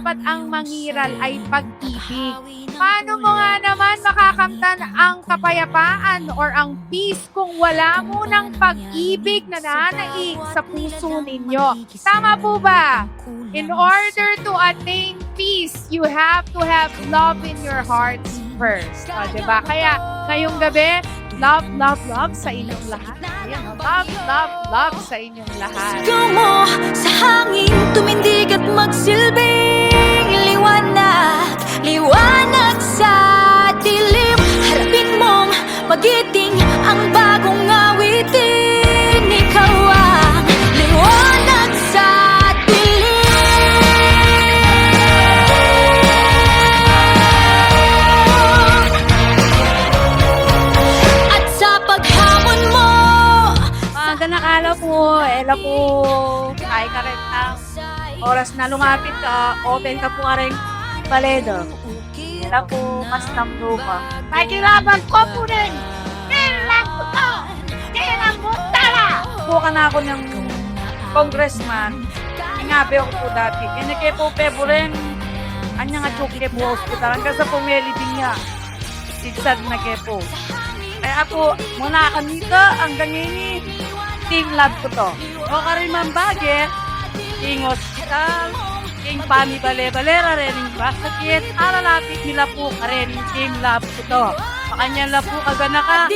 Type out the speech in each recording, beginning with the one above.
dapat ang mangiral ay pag-ibig. Paano mo nga naman makakamtan ang kapayapaan or ang peace kung wala munang pag-ibig na nananaig sa puso ninyo? Tama po ba? In order to attain peace, you have to have love in your hearts first. O, diba? Kaya ngayong gabi, love, love, love sa inyong lahat. Ayan, love, love, love sa inyong lahat. Ikaw mo sa hangin, tumindig at magsilbing liwanag, liwanag sa dilim. Harapin mong magiting ang bagong awitin. Ikaw ang liwanag sa dilim. At sa paghamon mo, Magandang araw po. Ela po. Kaya ka rin ang oras na lumapit ka. Open ka po ka rin paledo. Ela po, mas namdo ka. Pakilaban ko po rin. Kailan ko to. Kailan mo tala. Buka na ako ng congressman. Ingabi ako po dati. Inike po pebo rin. Anya nga chuki po hospital. Hanggang sa pumeli din niya. Sigsag na kepo. Kaya ako, muna kami ito, ang ganyan team love ko to. O karin man bagay, king hospital, king pami bale-balera rin, basakit, aralapit nila po karin, team love ko to. Makanya la po kagana ka.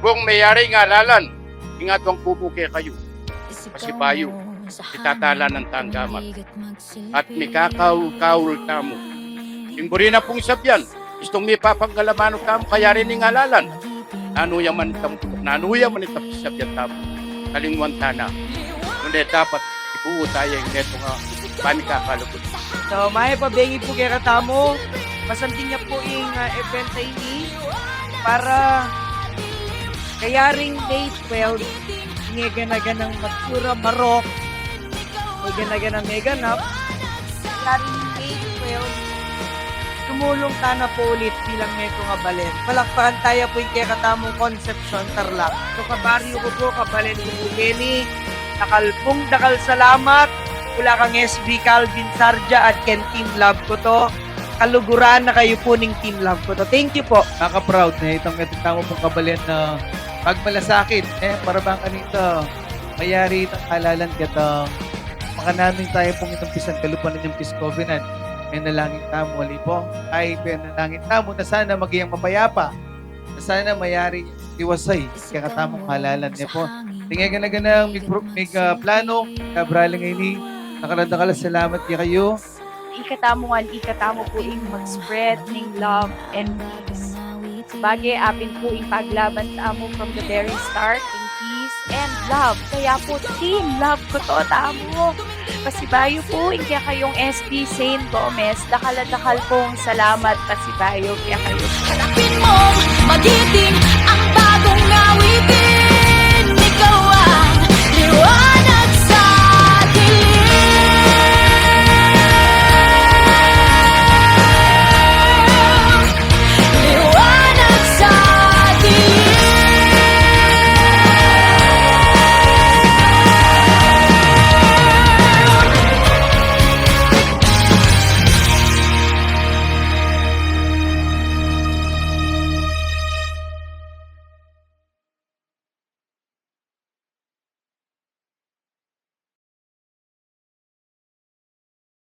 Buong mayari nga lalan, ingatwang pupuke kayo, pasibayo, itatala ng tanggamat, at mikakaw-kaul tamo. Imburi na pong sabyan, istong may papanggalamano tamo, kaya rin nga lalan. Nanuya man itang tulok, nanuya man itang sabyan tamo, kalingwan tana. Ngunit dapat ibuo tayo yung neto nga panikakalugot. So, may pabengi po kaya katamo, masanting niya po yung event na ini para kaya ring May 12, ngeganaganang magsura marok, ngeganaganang meganap, kaya ring May 12, tumulong ka na po ulit bilang neto nga balen. Palakpakan tayo po yung kaya katamong Concepcion Tarlac. So, kabaryo ko po, kabalen ko po Kenny, nakalpong dakal salamat, wala kang SB Calvin Sarja at Ken Team Love ko to. Kaluguran na kayo po ng Team Love ko to. Thank you po. Nakaka-proud na itong katitamo pong kabalian na pagmalasakit. Para bang kanito, mayari itong halalan katong makanamin tayo pong itong pisang kalupan ng Piskovinan. May nalangin tamo, wali po. Ay, may nalangin tamo na sana magiging mapayapa. Na sana mayari iwasay. Kaya katamong halalan niya po. Tingnan ka na ganang may plano. Kabraling ini. Nakalandakala, salamat kayo. Ikatamo po yung mag-spread ng love and peace. Bagay apin po yung paglaban sa amo from the very start in peace and love. Kaya po team love ko to tamo. Pasibayo po yung kaya kayong SB Saint Gomez. Dakal-dakal pong salamat pasibayo kaya kayo. harapin mong magiting ang bagong awitin. Ikaw ang liwanag.